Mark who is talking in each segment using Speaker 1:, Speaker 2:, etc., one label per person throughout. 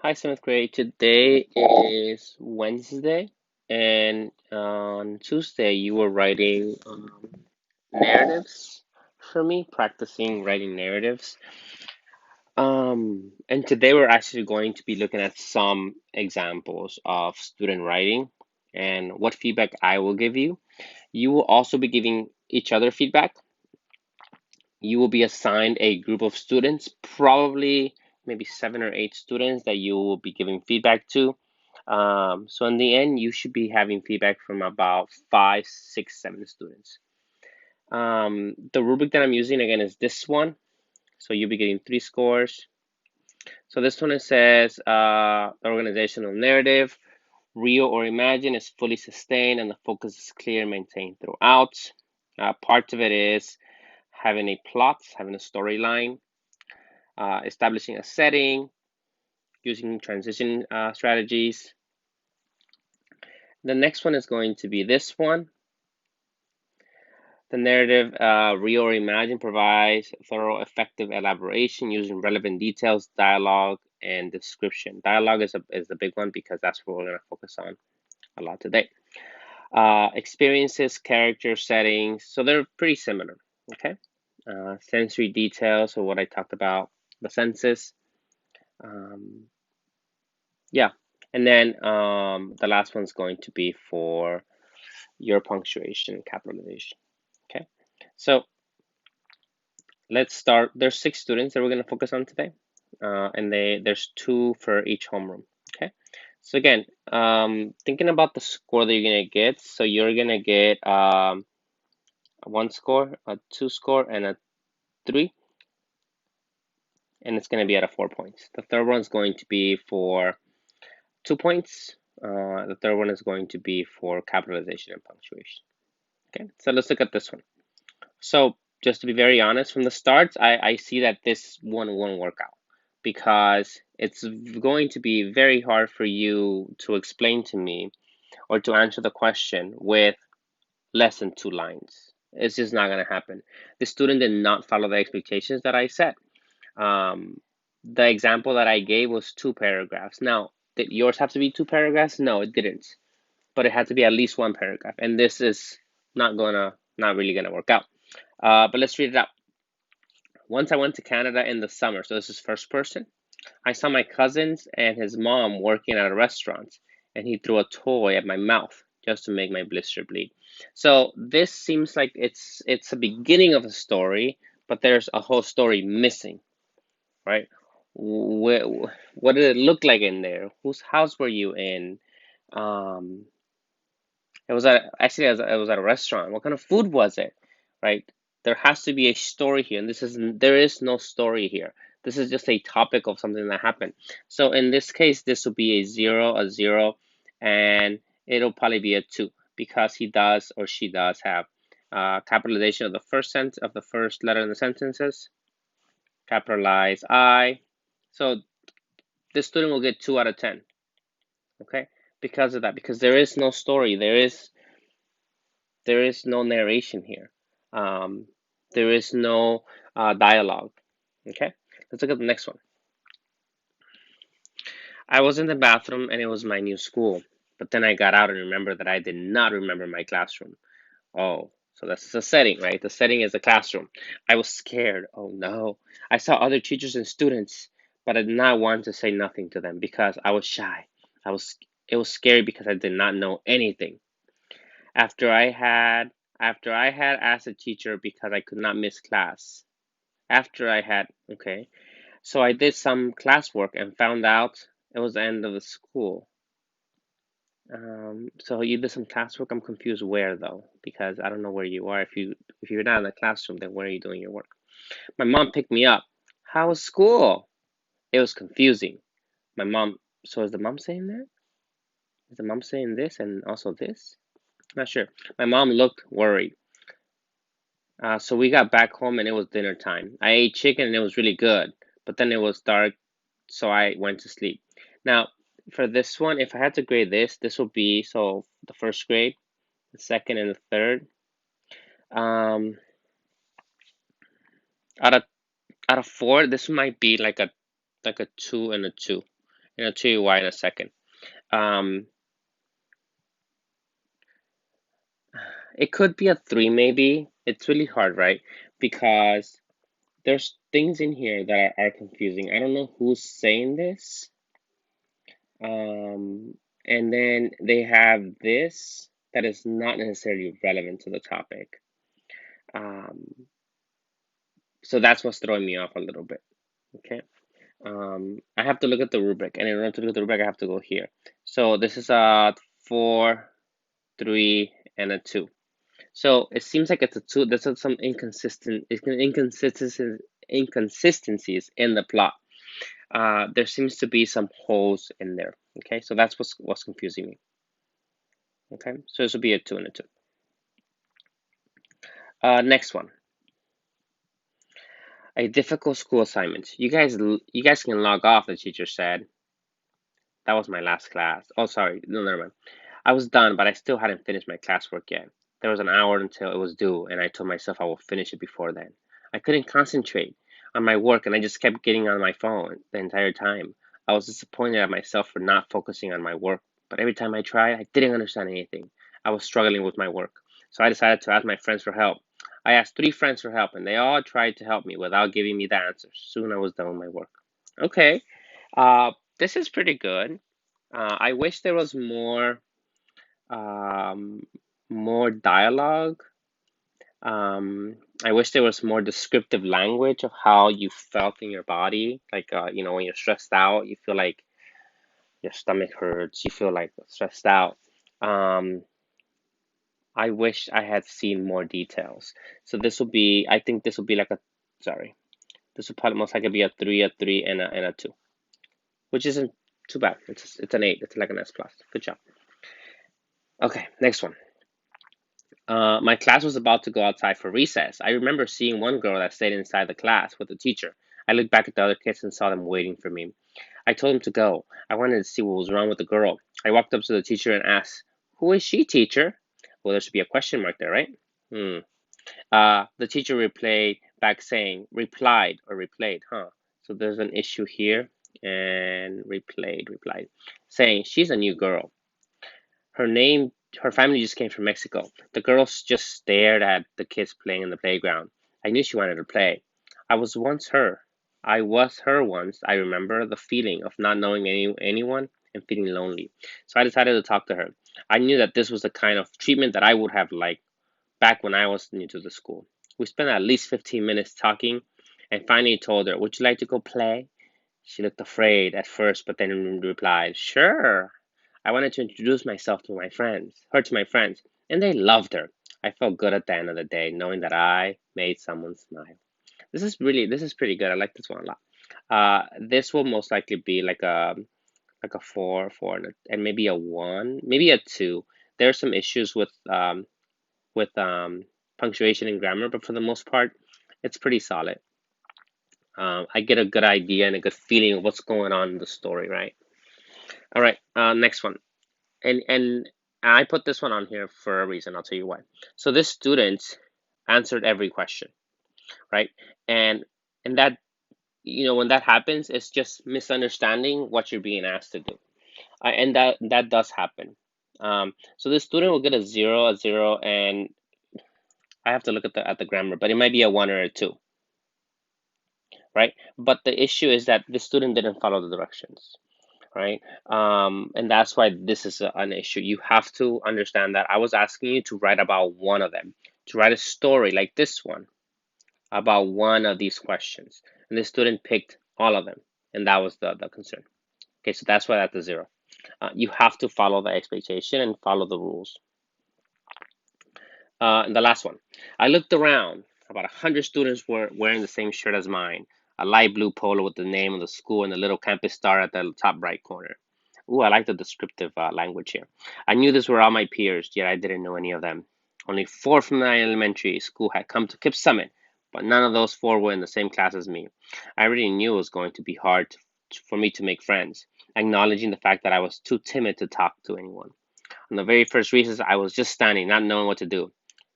Speaker 1: Hi, seventh grade. Today is Wednesday, and on Tuesday you were writing narratives for me, practicing writing narratives. And today we're actually going to be looking at some examples of student writing and what feedback I will give you. You will also be giving each other feedback. You will be assigned a group of students, probably maybe 7 or 8 students that you will be giving feedback to. So in the end, you should be having feedback from about five, six, 7 students. The rubric that I'm using again is this one. So you'll be getting 3 scores. So this one it says the organizational narrative, real or imagined, is fully sustained and the focus is clear and maintained throughout. Part of it is having a plot, having a storyline, establishing a setting, using transition strategies. The next one is going to be this one. The narrative, real or imagined, provides thorough, effective elaboration using relevant details, dialogue, and description. Dialogue is the big one because that's what we're going to focus on a lot today. Experiences, character, settings, so they're pretty similar. Okay. Sensory details, so what I talked about, the senses. Um, yeah. And then the last one's going to be for your punctuation and capitalization. Okay. So let's start. There's 6 students that we're going to focus on today, and there's 2 for each homeroom. Okay. So again, thinking about the score that you're going to get. So you're going to get 1 score, a 2 score, and a 3, and it's going to be out of 4 points. The third one's going to be for 2 points. The third one is going to be for capitalization and punctuation. Okay, so let's look at this one. So just to be very honest, from the start, I see that this one won't work out because it's going to be very hard for you to explain to me or to answer the question with less than 2 lines. It's just not going to happen. The student did not follow the expectations that I set. Um, the example that I gave was 2 paragraphs. Now, did yours have to be 2 paragraphs? No, it didn't. But it had to be at least 1 paragraph. And this is not really gonna work out. But let's read it out. Once I went to Canada in the summer, so this is first person. I saw my cousins and his mom working at a restaurant, and he threw a toy at my mouth just to make my blister bleed. So this seems like it's a beginning of a story, but there's a whole story missing, right? Where, what did it look like in there? Whose house were you in? Um, it was at a restaurant. What kind of food was it? Right? There has to be a story here, and there is no story here. This is just a topic of something that happened. So in this case, this will be a zero, and it'll probably be a 2 because he does or she does have capitalization of the first letter in the sentences, capitalize I. So this student will get 2 out of 10. Okay, because of that, because there is no story, there is no narration here. Um, there is no dialogue. Okay, let's look at the next one. I was in the bathroom and it was my new school, but then I got out and remembered that I did not remember my classroom. Oh, so that's the setting, right? The setting is the classroom. I was scared. Oh no. I saw other teachers and students, but I did not want to say nothing to them because I was shy. I was it was scary because I did not know anything. After I had after I had asked the teacher because I could not miss class. After I had okay. So I did some classwork and found out it was the end of the school. So you did some classwork. I'm confused where though, because I don't know where you are. If you're not in the classroom, then where are you doing your work? My mom picked me up. How was school? It was confusing. My mom. So is the mom saying that? Is the mom saying this and also this? Not sure. My mom looked worried. So we got back home and it was dinner time. I ate chicken and it was really good, but then it was dark, so I went to sleep. Now, for this one, if I had to grade this would be so the first grade, the second, and the third. Um, out of 4, this might be like a 2 and a 2, and I'll tell you why in a second. Um, it could be a 3 maybe. It's really hard, right? Because there's things in here that are confusing. I don't know who's saying this. Um, and then they have this that is not necessarily relevant to the topic. Um, so that's what's throwing me off a little bit. Okay. I have to look at the rubric, and in order to look at the rubric, I have to go here. So this is a 4, 3, and a 2. So it seems like it's a 2. There's some inconsistencies in the plot. There seems to be some holes in there. Okay, so that's what's confusing me. Okay, so this will be a 2 and a 2. Next one, a difficult school assignment. You guys can log off. The teacher said. That was my last class. Oh, sorry, no, never mind. I was done, but I still hadn't finished my classwork yet. There was an hour until it was due, and I told myself I will finish it before then. I couldn't concentrate on my work, and I just kept getting on my phone the entire time. I was disappointed at myself for not focusing on my work, but every time I tried, I didn't understand anything. I was struggling with my work, so I decided to ask my friends for help. I asked 3 friends for help, and they all tried to help me without giving me the answers. Soon I was done with my work. Okay, uh, this is pretty good. I wish there was um, more dialogue. I wish there was more descriptive language of how you felt in your body. Like, when you're stressed out, you feel like your stomach hurts, you feel like stressed out. Um, I wish I had seen more details. So I think this will be like sorry, this will probably most likely be a 3, and a 2, which isn't too bad. It's an 8. It's like an S plus. Good job. Okay, next one. My class was about to go outside for recess. I remember seeing one girl that stayed inside the class with the teacher. I looked back at the other kids and saw them waiting for me. I told them to go. I wanted to see what was wrong with the girl. I walked up to the teacher and asked, "Who is she, teacher?" Well, there should be a question mark there, right? Hmm. The teacher replied, huh? So there's an issue here, and replied, saying she's a new girl. Her name, her family just came from Mexico. The girls just stared at the kids playing in the playground. I knew she wanted to play. I was once her. I was her once. I remember the feeling of not knowing anyone and feeling lonely. So I decided to talk to her. I knew that this was the kind of treatment that I would have liked back when I was new to the school. We spent at least 15 minutes talking and finally told her, "Would you like to go play?" She looked afraid at first, but then replied, "Sure." I wanted to introduce myself to my friends, and they loved her. I felt good at the end of the day, knowing that I made someone smile. This is pretty good. I like this one a lot. This will most likely be like a 4, and maybe a 1, maybe a 2. There are some issues with punctuation and grammar, but for the most part, it's pretty solid. I get a good idea and a good feeling of what's going on in the story, right? All right, next one. And I put this one on here for a reason. I'll tell you why. So this student answered every question, right? And and that when that happens, it's just misunderstanding what you're being asked to do, and that does happen. So this student will get a 0, and I have to look at the grammar, but it might be a 1 or a 2, right? But the issue is that the student didn't follow the directions, right? And that's why this is an issue. You have to understand that I was asking you to write about one of them, to write a story like this one about one of these questions. And the student picked all of them, and that was the concern. Okay, so that's why that's a 0. You have to follow the expectation and follow the rules. And the last one, I looked around. About 100 students were wearing the same shirt as mine, a light blue polo with the name of the school and the little campus star at the top right corner. Ooh, I like the descriptive language here. I knew these were all my peers, yet I didn't know any of them. Only 4 from my elementary school had come to Kip Summit, but none of those 4 were in the same class as me. I already knew it was going to be hard for me to make friends, acknowledging the fact that I was too timid to talk to anyone. On the very first recess, I was just standing, not knowing what to do.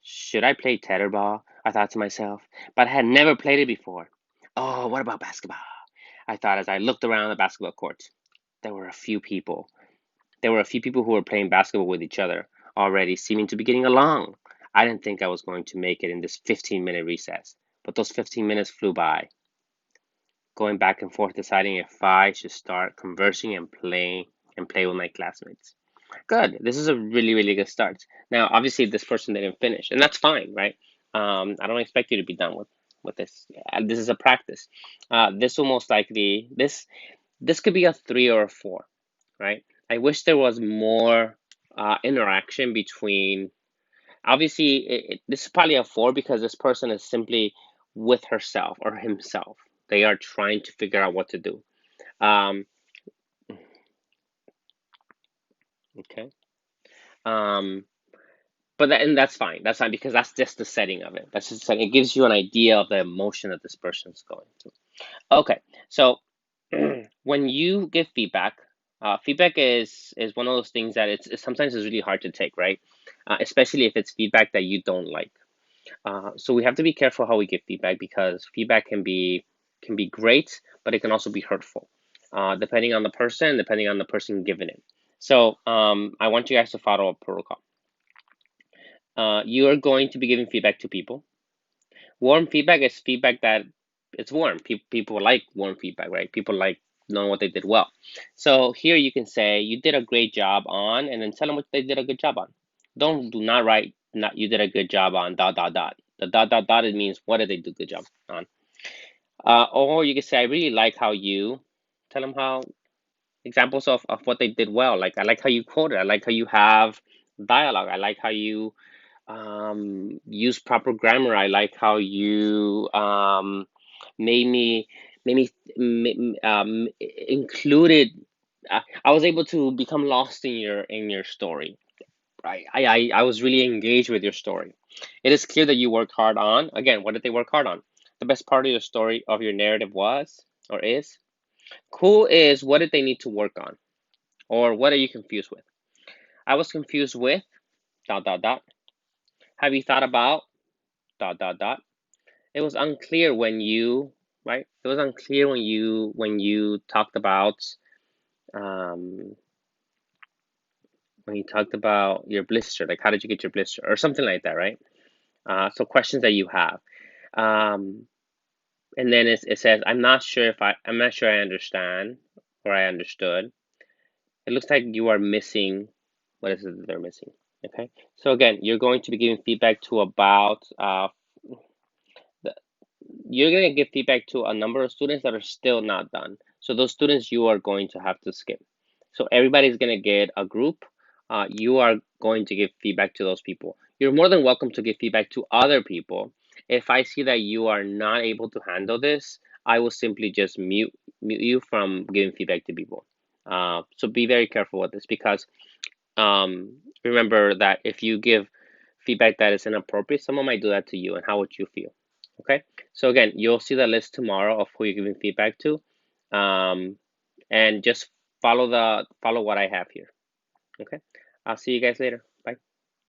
Speaker 1: Should I play tetherball? I thought to myself, but I had never played it before. Oh, what about basketball? I thought as I looked around the basketball court. there were a few people. There were a few people who were playing basketball with each other already, seeming to be getting along. I didn't think I was going to make it in this 15-minute recess, but those 15 minutes flew by, going back and forth deciding if I should start conversing and play with my classmates. Good. This is a really, really good start. Now, obviously, this person didn't finish, and that's fine, right? I don't expect you to be done with this. This is a practice. This will most likely this could be a 3 or a 4, right? I wish there was more interaction between. Obviously, this is probably a 4 because this person is simply with herself or himself. They are trying to figure out what to do. Um, okay. Um, and that's fine. That's fine because that's just the setting of it. That's just it gives you an idea of the emotion that this person's going through. Okay, so when you give feedback, feedback is one of those things that it's sometimes is really hard to take, right? Especially if it's feedback that you don't like. So we have to be careful how we give feedback because feedback can be great, but it can also be hurtful, depending on the person giving it. So I want you guys to follow a protocol. You are going to be giving feedback to people. Warm feedback is feedback that it's warm. People like warm feedback, right? People like knowing what they did well. So here you can say you did a great job on, and then tell them what they did a good job on. Do not write not you did a good job on dot dot dot. The dot dot dot it means what did they do good job on. Or you can say I really like how you tell them how examples of what they did well. Like I like how you quoted. I like how you have dialogue. I like how you use proper grammar. I like how you made me included. I was able to become lost in your story. Right. I was really engaged with your story. It is clear that you worked hard on. Again, what did they work hard on? The best part of your story of your narrative was or is. Cool is what did they need to work on, or what are you confused with? I was confused with dot dot dot. Have you thought about dot dot dot? It was unclear when you right. It was unclear when you talked about um, when you talked about your blister. Like how did you get your blister or something like that, right? So questions that you have, um, and then it says I'm not sure I understand or I understood. It looks like you are missing. What is it that they're missing? Okay. So again, you're going to be giving feedback to about the, you're going to give feedback to a number of students that are still not done. So those students you are going to have to skip. So everybody's going to get a group. You are going to give feedback to those people. You're more than welcome to give feedback to other people. If I see that you are not able to handle this, I will simply just mute you from giving feedback to people. So be very careful with this because remember that if you give feedback that is inappropriate, someone might do that to you, and how would you feel? Okay, so again, you'll see the list tomorrow of who you're giving feedback to, and just follow what I have here. Okay, I'll see you guys later.